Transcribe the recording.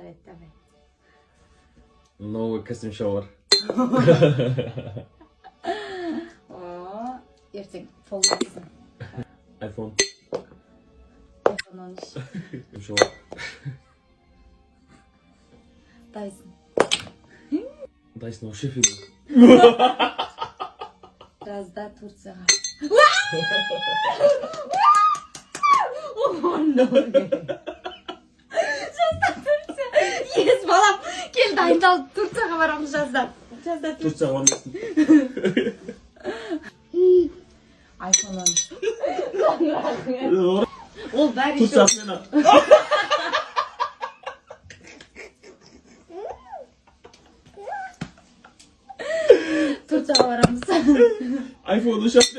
жарайды, давай. Новый костюм бар. Ертең фолдайсың. iPhone. iPhone 13. Костюм бар. Дайсың. Дайсон вообще фигня. Жазда Турцияға. Жазда Турция. Ес балам, кел дайындалып Турцияға барамыз жазда. Жазда Турция. Турцияға бармайсың. iPhone 13. Ол бәрі Турциясына. Турцияға барамыз. iPhone 13 алып